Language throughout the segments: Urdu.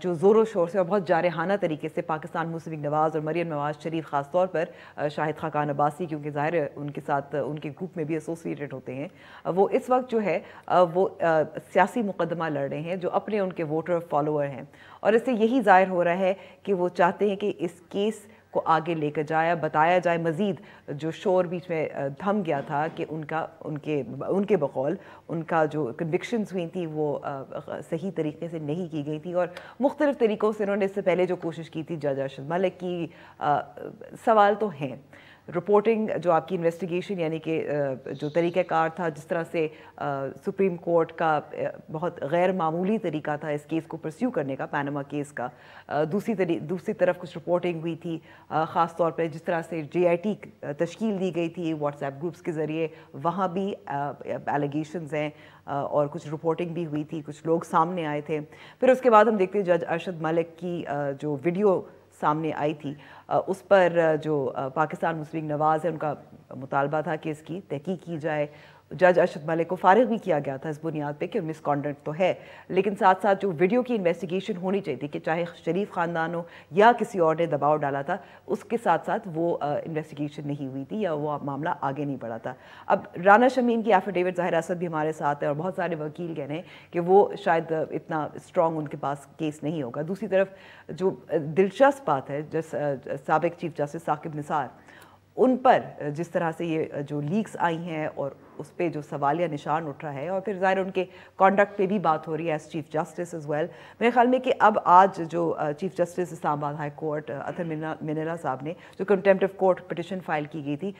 جو زور و شور سے اور بہت جارحانہ طریقے سے پاکستان مسلم لیگ نواز اور مریم نواز شریف خاص طور پر شاہد خاقان عباسی، کیونکہ ظاہر ہے ان کے ساتھ ان کے گروپ میں بھی ایسوسیٹڈ ہوتے ہیں، وہ اس وقت جو ہے وہ سیاسی مقدمہ لڑ رہے ہیں جو اپنے ان کے ووٹر فالوور ہیں، اور اس سے یہی ظاہر ہو رہا ہے کہ وہ چاہتے ہیں کہ اس کیس کو آگے لے کر جایا بتایا جائے، مزید جو شور بیچ میں تھم گیا تھا کہ ان کے بقول ان کا جو کنوکشنز ہوئی تھی وہ صحیح طریقے سے نہیں کی گئی تھی، اور مختلف طریقوں سے انہوں نے اس سے پہلے جو کوشش کی تھی جج ارشد ملک کی، سوال تو ہیں۔ رپورٹنگ جو آپ کی انویسٹیگیشن یعنی کہ جو طریقہ کار تھا، جس طرح سے سپریم کورٹ کا بہت غیر معمولی طریقہ تھا اس کیس کو پرسیو کرنے کا، پیناما کیس کا، دوسری طرف کچھ رپورٹنگ ہوئی تھی، خاص طور پہ جس طرح سے جے آئی ٹی تشکیل دی گئی تھی واٹس ایپ گروپس کے ذریعے، وہاں بھی ایلیگیشنز ہیں اور کچھ رپورٹنگ بھی ہوئی تھی، کچھ لوگ سامنے آئے تھے۔ پھر اس کے بعد ہم دیکھتے ہیں جج ارشد ملک کی جو ویڈیو سامنے آئی تھی، اس پر جو پاکستان مسلم لیگ نواز ہے ان کا مطالبہ تھا کہ اس کی تحقیق کی جائے۔ جج ارشد ملک کو فارغ بھی کیا گیا تھا اس بنیاد پہ کہ مس کانڈکٹ تو ہے، لیکن ساتھ ساتھ جو ویڈیو کی انویسٹیگیشن ہونی چاہیے تھی کہ چاہے شریف خاندان ہو یا کسی اور نے دباؤ ڈالا تھا، اس کے ساتھ ساتھ وہ انویسٹیگیشن نہیں ہوئی تھی یا وہ معاملہ آگے نہیں بڑھا تھا۔ اب رانا شمیم کی ایفیڈیوٹ، ظاہر اسد بھی ہمارے ساتھ ہے اور بہت سارے وکیل کہہ رہے ہیں کہ وہ شاید اتنا اسٹرانگ ان کے پاس کیس نہیں ہوگا۔ دوسری طرف جو دلچسپ بات ہے، سابق چیف جسٹس ثاقب نثار، ان پر جس طرح سے یہ جو لیکس آئی ہیں اور اس پہ جو سوالیہ نشان اٹھ رہا ہے، اور پھر ظاہر ان کے کانڈکٹ پہ بھی بات ہو رہی ہے as chief justice as well, میرے خیال میں کہ اب آج جو چیف جسٹس اسلام آباد ہائی کورٹ اطہر منیلا صاحب نے جو contempt of court petition file کی گئی تھی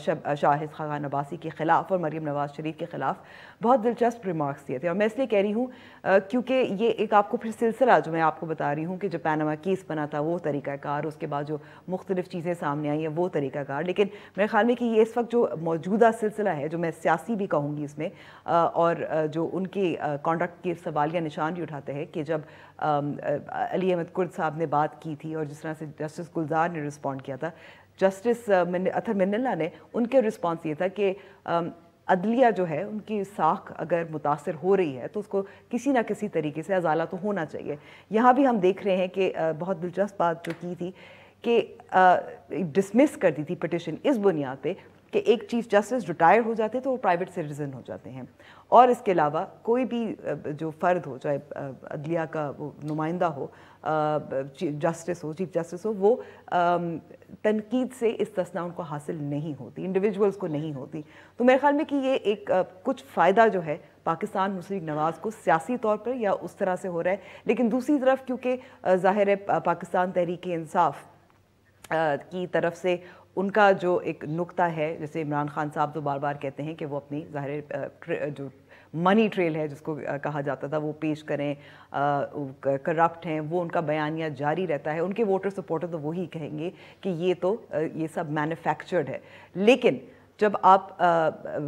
شاہد خاقان عباسی کے خلاف اور مریم نواز شریف کے خلاف، بہت دلچسپ ریمارکس دیے تھے، اور میں اس لیے کہہ رہی ہوں کیونکہ یہ ایک آپ کو پھر سلسلہ جو میں آپ کو بتا رہی ہوں کہ جو پیناما کیس بنا تھا وہ طریقہ کار، اس کے بعد جو مختلف چیزیں سامنے آئی ہیں وہ طریقہ کار، لیکن میرے خیال میں کہ یہ اس وقت جو موجودہ سلسلہ ہے، جو میں سیاسی بھی کہوں گی اس میں، اور جو ان کے کانڈکٹ کے سوالیہ نشان بھی اٹھاتے ہیں کہ جب علی احمد کرد صاحب نے بات کی تھی اور جس طرح سے جسٹس گلزار نے رسپونڈ کیا تھا، جسٹس اطہر منیلا نے ان کے رسپانس یہ تھا کہ عدلیہ جو ہے ان کی ساکھ اگر متاثر ہو رہی ہے تو اس کو کسی نہ کسی طریقے سے ازالہ تو ہونا چاہیے۔ یہاں بھی ہم دیکھ رہے ہیں کہ بہت دلچسپ بات جو کی تھی کہ ڈسمس کر دی تھی پٹیشن اس بنیاد پہ کہ ایک چیف جسٹس ریٹائر ہو جاتے تو وہ پرائیویٹ سٹیزن ہو جاتے ہیں، اور اس کے علاوہ کوئی بھی جو فرد ہو، چاہے عدلیہ کا وہ نمائندہ ہو، جسٹس ہو، چیف جسٹس ہو، وہ تنقید سے استثناء ان کو حاصل نہیں ہوتی، انڈیویجولز کو نہیں ہوتی۔ تو میرے خیال میں کہ یہ ایک کچھ فائدہ جو ہے پاکستان مسلم لیگ نواز کو سیاسی طور پر یا اس طرح سے ہو رہا ہے، لیکن دوسری طرف کیونکہ ظاہر ہے پاکستان تحریک انصاف کی طرف سے ان کا جو ایک نقطہ ہے، جیسے عمران خان صاحب تو بار بار کہتے ہیں کہ وہ اپنی ظاہر جو منی ٹریل ہے جس کو کہا جاتا تھا وہ پیش کریں، کرپٹ ہیں، وہ ان کا بیانیہ جاری رہتا ہے، ان کے ووٹر سپورٹر تو وہی کہیں گے کہ یہ سب مینوفیکچرڈ ہے۔ لیکن جب آپ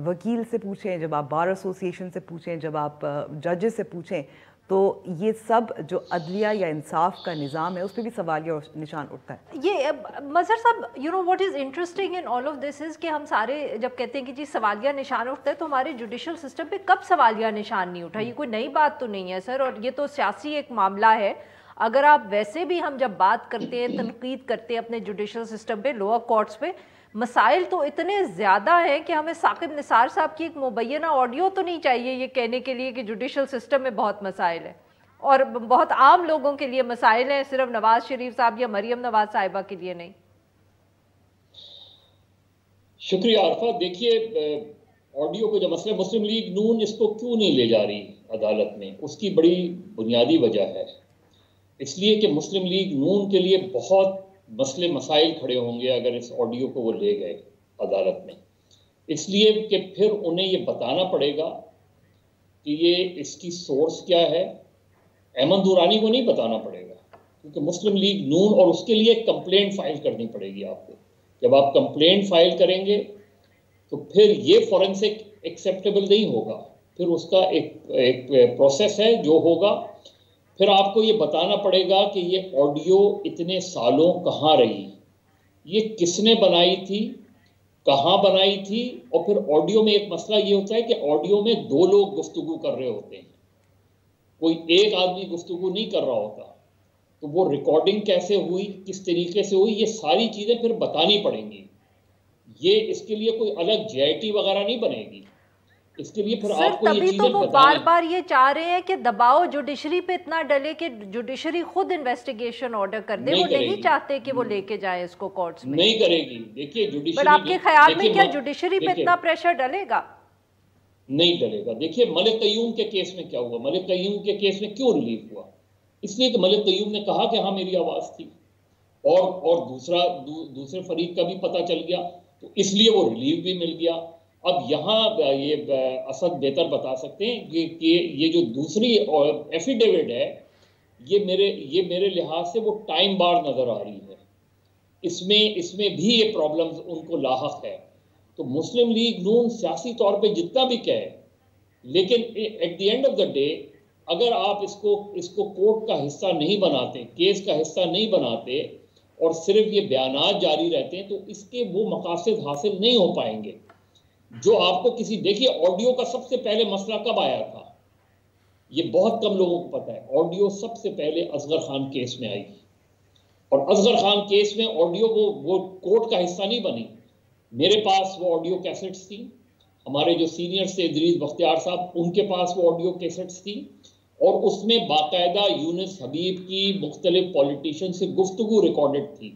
وکیل سے پوچھیں، جب آپ بار ایسوسیشن سے پوچھیں، جب آپ ججز سے پوچھیں، تو یہ سب جو عدلیہ یا انصاف کا نظام ہے اس پہ بھی سوالیہ نشان اٹھتا ہے۔ یہ مظہر صاحب، you know what is interesting in all of this is کہ ہم سارے جب کہتے ہیں کہ جی سوالیہ نشان اٹھتا ہے تو ہمارے جوڈیشل سسٹم پہ کب سوالیہ نشان نہیں اٹھا؟ یہ کوئی نئی بات تو نہیں ہے سر، اور یہ تو سیاسی ایک معاملہ ہے۔ اگر آپ ویسے بھی ہم جب بات کرتے ہیں، تنقید کرتے ہیں اپنے جوڈیشل سسٹم پہ، لوور کورٹس پہ، مسائل تو اتنے زیادہ ہیں کہ ہمیں ثاقب نثار صاحب کی ایک مبینہ آڈیو تو نہیں چاہیے یہ کہنے کے لیے کہ جوڈیشل سسٹم میں بہت مسائل ہیں، اور بہت عام لوگوں کے لیے مسائل ہیں، صرف نواز شریف صاحب یا مریم نواز صاحبہ کے لیے نہیں۔ شکریہ عارفہ۔ دیکھیے آڈیو کو جو مسئلہ مسلم لیگ نون اس کو کیوں نہیں لے جا رہی عدالت میں، اس کی بڑی بنیادی وجہ ہے، اس لیے کہ مسلم لیگ نون کے لیے بہت مسئلے مسائل کھڑے ہوں گے اگر اس آڈیو کو وہ لے گئے عدالت میں، اس لیے کہ پھر انہیں یہ بتانا پڑے گا کہ یہ اس کی سورس کیا ہے۔ احمد دورانی کو نہیں بتانا پڑے گا کیونکہ مسلم لیگ نون، اور اس کے لیے ایک کمپلینٹ فائل کرنی پڑے گی آپ کو۔ جب آپ کمپلینٹ فائل کریں گے تو پھر یہ فورنسک ایکسیپٹیبل نہیں ہوگا، پھر اس کا ایک پروسیس ہے جو ہوگا۔ پھر آپ کو یہ بتانا پڑے گا کہ یہ آڈیو اتنے سالوں کہاں رہی، یہ کس نے بنائی تھی، کہاں بنائی تھی، اور پھر آڈیو میں ایک مسئلہ یہ ہوتا ہے کہ آڈیو میں دو لوگ گفتگو کر رہے ہوتے ہیں، کوئی ایک آدمی گفتگو نہیں کر رہا ہوتا، تو وہ ریکارڈنگ کیسے ہوئی, کس طریقے سے ہوئی, یہ ساری چیزیں پھر بتانی پڑیں گی. یہ اس کے لیے کوئی الگ JIT وغیرہ نہیں بنے گی, اس کے لیے پھر آپ کو یہ تبھی چیزیں تو وہ بار بار یہ چاہ رہے ہیں کہ دباؤ جوڈیشری پہ اتنا ڈلے کہ جوڈیشری خود انویسٹیگیشن آرڈر کر دے. وہ نہیں چاہتے کہ وہ لے کے جائیں اس کو کورٹس میں. نہیں کرے گی. دیکھیے جوڈیشری, بٹ آپ کے خیال میں کیا جوڈیشری پہ اتنا پریشر ڈلے گا؟ نہیں ڈلے گا. دیکھیے ملک قیوم کے کیس میں کیا ہوا, ملک قیوم کے کیس میں کیوں ریلیف ہوا؟ اس لیے کہ ملک قیوم نے کہا کہ ہاں میری آواز تھی, اور دوسرے فریق کا بھی پتہ چل گیا, تو اس لیے وہ ریلیف بھی مل گیا. اب یہاں یہ اسد بہتر بتا سکتے ہیں کہ یہ جو دوسری ایفیڈیوٹ ہے, یہ میرے لحاظ سے وہ ٹائم بار نظر آ رہی ہے. اس میں بھی یہ پرابلمز ان کو لاحق ہے. تو مسلم لیگ نون سیاسی طور پہ جتنا بھی کہے, لیکن at the end of the day اگر آپ اس کو کورٹ کا حصہ نہیں بناتے, کیس کا حصہ نہیں بناتے, اور صرف یہ بیانات جاری رہتے ہیں, تو اس کے وہ مقاصد حاصل نہیں ہو پائیں گے جو آپ کو دیکھیے آڈیو کا سب سے پہلے مسئلہ کب آیا تھا, یہ بہت کم لوگوں کو پتا ہے. آڈیو سب سے پہلے اصغر خان کیس میں آئی, اور اصغر خان کیس میں آڈیو وہ کورٹ کا حصہ نہیں بنی. میرے پاس وہ آڈیو کیسٹس تھیں, ہمارے جو سینئرز تھے ادریس بختیار صاحب, ان کے پاس وہ آڈیو کیسٹس تھیں, اور اس میں باقاعدہ یونس حبیب کی مختلف پولیٹیشین سے گفتگو ریکارڈڈ تھی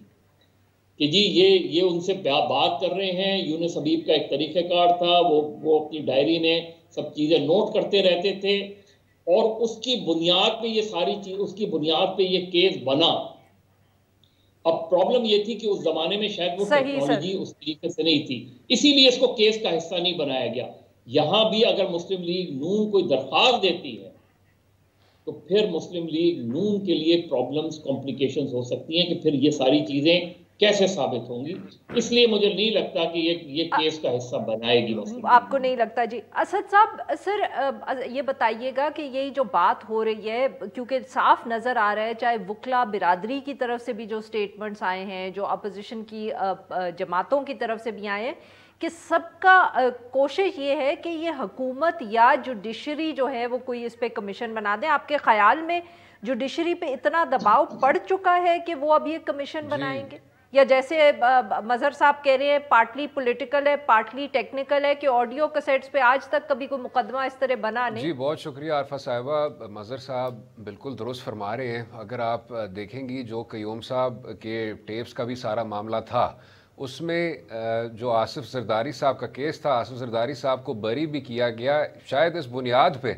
کہ جی یہ ان سے بات کر رہے ہیں. یونس حبیب کا ایک طریقہ کار تھا, وہ اپنی ڈائری میں سب چیزیں نوٹ کرتے رہتے تھے, اور اس کی بنیاد پہ یہ ساری چیز, اس کی بنیاد پہ یہ کیس بنا. اب پرابلم یہ تھی کہ اس زمانے میں شاید وہ ٹیکنالوجی اس طریقے سے نہیں تھی, اسی لیے اس کو کیس کا حصہ نہیں بنایا گیا. یہاں بھی اگر مسلم لیگ نون کوئی درخواست دیتی ہے تو پھر مسلم لیگ نون کے لیے پرابلمز, کمپلیکیشنز ہو سکتی ہیں کہ پھر یہ ساری چیزیں کیسے ثابت ہوں گی. اس لیے مجھے نہیں لگتا کہ یہ کیس کا حصہ بنائے گی مسلم. آپ کو نہیں لگتا؟ جی اسد صاحب, سر یہ بتائیے گا کہ یہ جو بات ہو رہی ہے, کیونکہ صاف نظر آ رہا ہے چاہے وکلا برادری کی طرف سے بھی جو سٹیٹمنٹس آئے ہیں, جو اپوزیشن کی جماعتوں کی طرف سے بھی آئے ہیں, کہ سب کا کوشش یہ ہے کہ یہ حکومت یا جوڈیشری جو ہے وہ کوئی اس پہ کمیشن بنا دیں. آپ کے خیال میں جوڈیشری پہ اتنا دباؤ پڑ چکا ہے کہ وہ اب یہ کمیشن بنائیں گے, یا جیسے مظہر صاحب کہہ رہے ہیں پارٹلی پولیٹیکل ہے پارٹلی ٹیکنیکل ہے, کہ آڈیو کیسٹس پہ آج تک کبھی کوئی مقدمہ اس طرح بنا نہیں؟ جی بہت شکریہ عارفہ صاحبہ. مظہر صاحب بالکل درست فرما رہے ہیں. اگر آپ دیکھیں گی جو قیوم صاحب کے ٹیپس کا بھی سارا معاملہ تھا, اس میں جو آصف زرداری صاحب کا کیس تھا, آصف زرداری صاحب کو بری بھی کیا گیا شاید اس بنیاد پہ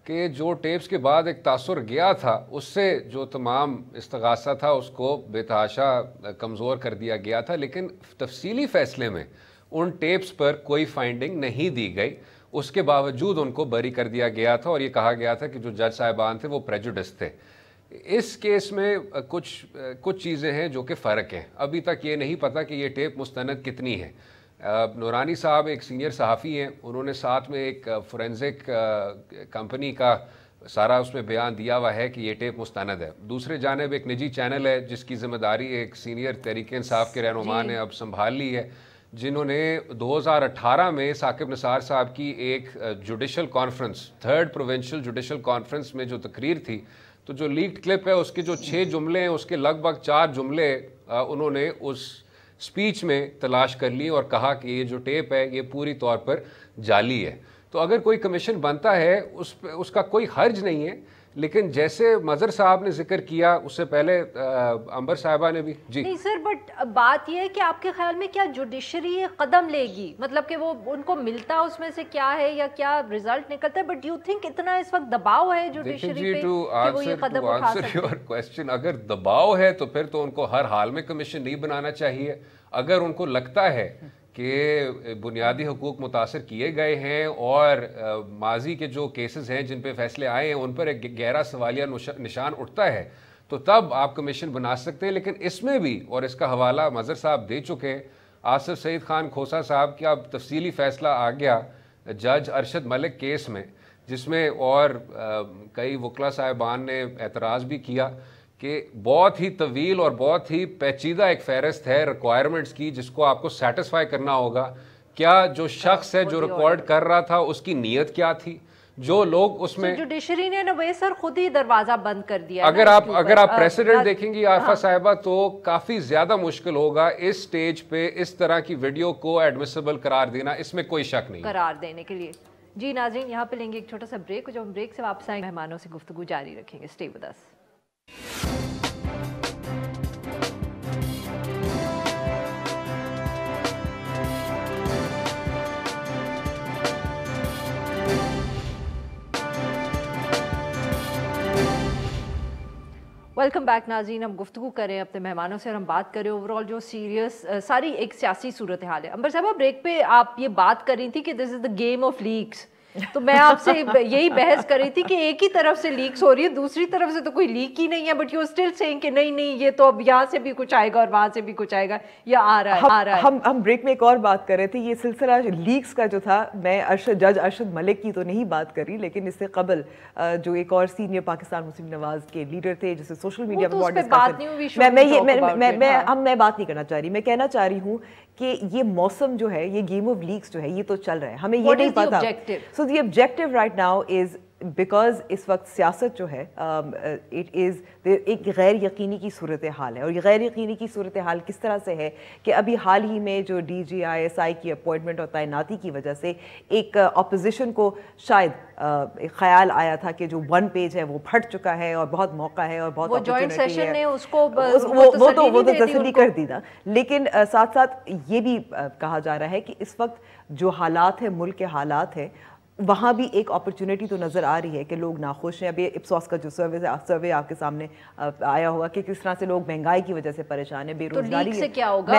کہ جو ٹیپس کے بعد ایک تاثر گیا تھا, اس سے جو تمام استغاثہ تھا اس کو بے تحاشا کمزور کر دیا گیا تھا. لیکن تفصیلی فیصلے میں ان ٹیپس پر کوئی فائنڈنگ نہیں دی گئی, اس کے باوجود ان کو بری کر دیا گیا تھا, اور یہ کہا گیا تھا کہ جو جج صاحبان تھے وہ پریجوڈس تھے. اس کیس میں کچھ چیزیں ہیں جو کہ فرق ہیں. ابھی تک یہ نہیں پتا کہ یہ ٹیپ مستند کتنی ہے. نورانی صاحب ایک سینئر صحافی ہیں, انہوں نے ساتھ میں ایک فورینزک کمپنی کا سارا اس میں بیان دیا ہوا ہے کہ یہ ٹیپ مستند ہے. دوسرے جانب ایک نجی چینل ہے جس کی ذمہ داری ایک سینئر تحریک انصاف کے رہنما نے اب سنبھال لی ہے, جنہوں نے 2018 میں ثاقب نثار صاحب کی ایک judicial conference, 3rd provincial judicial conference میں جو تقریر تھی, تو جو لیکڈ کلپ ہے اس کے جو 6 جملے ہیں اس کے لگ بھگ 4 جملے انہوں نے اس سپیچ میں تلاش کر لی اور کہا کہ یہ جو ٹیپ ہے یہ پوری طور پر جعلی ہے. تو اگر کوئی کمیشن بنتا ہے اس کا کوئی حرج نہیں ہے, لیکن جیسے مظہر صاحب نے ذکر کیا, اس سے پہلے امبر صاحبہ نے بھی. جی نہیں سر, بٹ بات یہ ہے کہ آپ کے خیال میں کیا جوڈیشری قدم لے گی, مطلب کہ وہ ان کو ملتا اس میں سے کیا ہے یا کیا ریزلٹ نکلتا ہے, بٹ ڈو یو تھنک اتنا اس وقت دباؤ ہے جوڈیشری پہ کہ وہ یہ قدم اٹھا سکتے؟ اگر دباؤ ہے تو پھر تو ان کو ہر حال میں کمیشن نہیں بنانا چاہیے. اگر ان کو لگتا ہے کہ بنیادی حقوق متاثر کیے گئے ہیں اور ماضی کے جو کیسز ہیں جن پہ فیصلے آئے ہیں ان پر ایک گہرا سوالیہ نشان اٹھتا ہے, تو تب آپ کمیشن بنا سکتے ہیں. لیکن اس میں بھی, اور اس کا حوالہ مظہر صاحب دے چکے, آصف سعید خان کھوسا صاحب کا اب تفصیلی فیصلہ آ گیا جج ارشد ملک کیس میں, جس میں اور کئی وکلا صاحبان نے اعتراض بھی کیا کہ بہت ہی طویل اور بہت ہی پیچیدہ ایک فہرست ہے ریکوائرمنٹس کی جس کو آپ کو سیٹسفائی کرنا ہوگا. کیا جو شخص ہے جو ریکارڈ کر رہا تھا اس کی نیت کیا تھی, جو لوگ اس میں جوڈیشری نے نوے سر خود ہی دروازہ بند کر دیا. اگر آپ پریسیڈنٹ دیکھیں گی عارفہ صاحبہ تو کافی زیادہ مشکل ہوگا اس سٹیج پہ اس طرح کی ویڈیو کو ایڈمیسیبل قرار دینا, اس میں کوئی شک نہیں قرار دینے کے لیے. جی ناظرین, یہاں پہ لیں گے ایک چھوٹا سا بریک, جب ہم بریک سے واپس آئیں مہمانوں سے گفتگو جاری رکھیں گے. Stay with us. Welcome back ناظرین, ہم گفتگو کریں اپنے مہمانوں سے اور ہم بات کریں اوور آل جو سیریس ساری ایک سیاسی صورتحال ہے. امبر صاحبہ, بریک پہ آپ یہ بات کر رہی تھی کہ دس از دا گیم آف لیکس, تو میں آپ سے یہی بحث کر رہی تھی کہ ایک ہی طرف سے لیکس ہو رہی ہے, دوسری طرف سے تو کوئی لیک ہی نہیں ہے, بٹ یو اسٹل سیئنگ کہ نہیں یہ تو اب یہاں سے بھی کچھ آئے گا اور وہاں سے بھی کچھ آئے گا, یا آ رہا ہے. ہم بریک میں ایک اور بات کر رہے تھے, یہ سلسلہ لیکس کا جو تھا, میں جج ارشد ملک کی تو نہیں بات کر رہی, لیکن اس سے قبل جو ایک اور سینئر پاکستان مسلم نواز کے لیڈر تھے جسے سوشل میڈیا پر میں بات نہیں کرنا چاہ رہی, میں کہنا چاہ رہی ہوں کہ یہ موسم جو ہے, یہ گیم آف لیکس جو ہے, یہ تو چل رہا ہے, ہمیں یہ نہیں پتا. So the objective right now is because اس وقت سیاست جو ہے اٹ از ایک غیر یقینی کی صورتحال ہے, اور یہ غیر یقینی کی صورتحال کس طرح سے ہے کہ ابھی حال ہی میں جو DGISI کی اپوائنٹمنٹ اور تعیناتی کی وجہ سے ایک اپوزیشن کو شاید خیال آیا تھا کہ جو ون پیج ہے وہ پھٹ چکا ہے اور بہت موقع ہے اور بہت اپرچونٹی ہے, وہ تو تسلی کر دی نا. لیکن ساتھ ساتھ یہ بھی کہا جا رہا ہے کہ اس وقت جو حالات ہیں, ملک کے حالات ہیں, وہاں بھی ایک اپرچونٹی تو نظر آ رہی ہے کہ لوگ ناخوش ہیں. ابھی اپسوس کا جو سروے آپ کے سامنے آیا ہوا کہ کس طرح سے لوگ مہنگائی کی وجہ سے پریشان ہیں, بے روزگاری سے کیا ہوگا.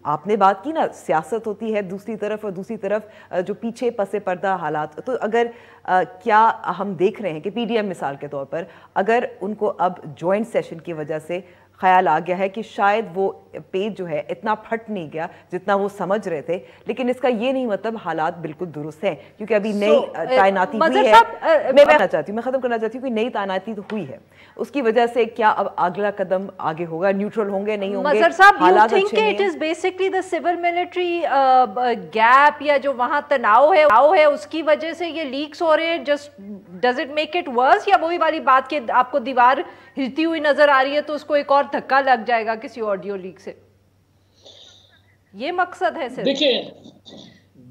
آپ نے بات کی نا, سیاست ہوتی ہے دوسری طرف, اور دوسری طرف جو پیچھے پس پردہ حالات. تو اگر کیا ہم دیکھ رہے ہیں کہ PDM مثال کے طور پر, اگر ان کو اب جوائنٹ سیشن کی وجہ سے خیال آ گیا ہے کہ شاید وہ پیج جو ہے اتنا پھٹ نہیں گیا جتنا وہ سمجھ رہے تھے, لیکن اس کا یہ نہیں مطلب حالات بالکل درست ہیں, کیونکہ ابھی نئی تعیناتی ہوئی ہے. میں ختم کرنا چاہتی ہوں کہ نئی تعیناتی تو ہوئی ہے, اس کی وجہ سے کیا اب اگلا قدم آگے ہوگا, نیوٹرل ہوں گے نہیں ہوں گے, حالات اچھے نہیں ہیں. It is basically the civil military gap, یا جو وہاں تناؤ ہے اس کی وجہ سے یہ لیکس ہو رہے ہیں. Just does it make it worse, یا وہی والی بات کہ آپ کو دیوار ہلتی ہوئی نظر آ رہی ہے تو اس کو ایک اور دھکا لگ جائے گا کسی آڈیو لیک سے, یہ مقصد ہے صرف.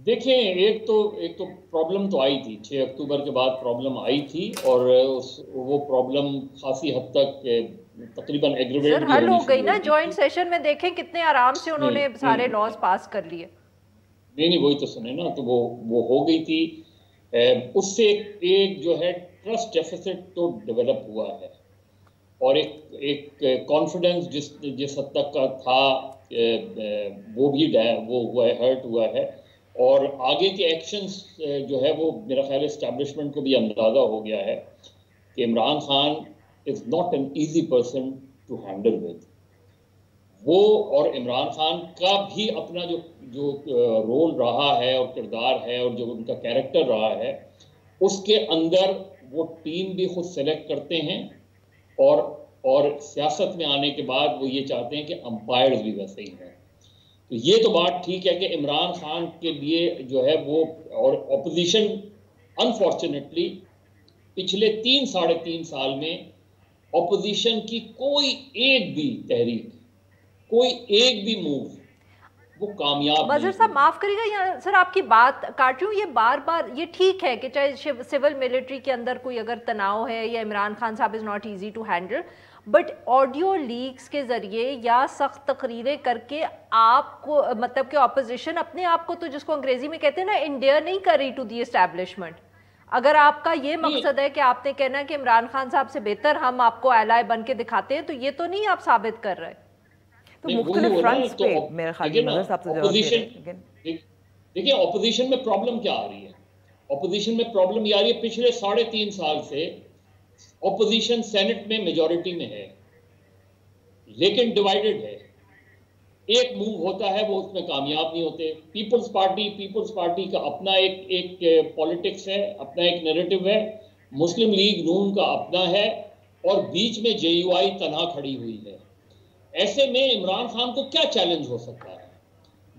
دیکھیں ایک تو پرابلم تو آئی تھی 6 اکتوبر کے بعد پرابلم آئی تھی, اور وہ پرابلم خاصی حد تک تقریباً ایگریویٹ حل ہو گئی نا. جوائنٹ سیشن میں دیکھیں کتنے آرام سے انہوں نے سارے لاز پاس کر لیے. نہیں وہی تو سنیں نا, تو وہ ہو گئی تھی. اس سے ایک جو ہے ٹرسٹ ڈیفیسٹ تو ڈیولپ ہوا ہے, اور ایک کانفیڈنس جس حد تک کا تھا وہ بھی ہوا ہے, ہرٹ ہوا ہے. اور آگے کے ایکشنز جو ہے وہ میرا خیال اسٹیبلشمنٹ کو بھی اندازہ ہو گیا ہے کہ Imran Khan is not an easy person to handle with. وہ اور عمران خان کا بھی اپنا جو رول رہا ہے اور کردار ہے اور جو ان کا کیریکٹر رہا ہے, اس کے اندر وہ ٹیم بھی خود سلیکٹ کرتے ہیں, اور سیاست میں آنے کے بعد وہ یہ چاہتے ہیں کہ امپائرز بھی ویسے ہی ہیں. تو یہ تو بات ٹھیک ہے کہ عمران خان کے لیے جو ہے وہ, اور اپوزیشن انفارچونیٹلی پچھلے 3-3.5 سال میں اپوزیشن کی کوئی ایک بھی تحریک, کوئی ایک بھی موو وہ کامیاب. وزیر صاحب معاف کریے گا, یا سر آپ کی بات کاٹ رہی ہوں, یہ بار بار یہ ٹھیک ہے کہ چاہے سول ملٹری کے اندر کوئی اگر تناؤ ہے یا عمران خان صاحب is not easy to handle, but audio leaks کے ذریعے یا سخت تقریریں کر کے آپ کو مطلب کہ اپوزیشن اپنے آپ کو تو جس کو انگریزی میں کہتے ہیں نا انڈیئر نہیں کر رہی ٹو دی اسٹیبلشمنٹ. اگر آپ کا یہ مقصد ہے کہ آپ نے کہنا کہ عمران خان صاحب سے بہتر ہم آپ کو ایلائی بن کے دکھاتے ہیں, تو یہ تو نہیں آپ ثابت کر رہے. تو مختلف فرنٹس پہ میرے خیال میں مظہر صاحب سے جواب دے رہے ہیں. دیکھیں اپوزیشن میں پرابلم کیا آ رہی ہے. اپوزیشن میں پرابلم یہ آ رہی ہے, پچھلے 3.5 سال سے اپوزیشن سینٹ میں میجورٹی میں ہے, لیکن ڈیوائیڈڈ ہے. ایک موو ہوتا ہے وہ اس میں کامیاب نہیں ہوتے. پیپلز پارٹی کا اپنا ایک پولیٹکس ہے, اپنا ایک نیریٹو ہے. مسلم لیگ نون کا اپنا ہے, اور بیچ میں JUI تنہا کھڑی ہوئی ہے. ایسے میں عمران خان کو کیا چیلنج ہو سکتا ہے؟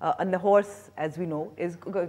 and the horse as we know is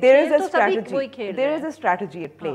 there is a strategy at play,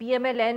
PMLN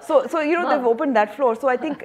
So you know they've opened that floor. So I think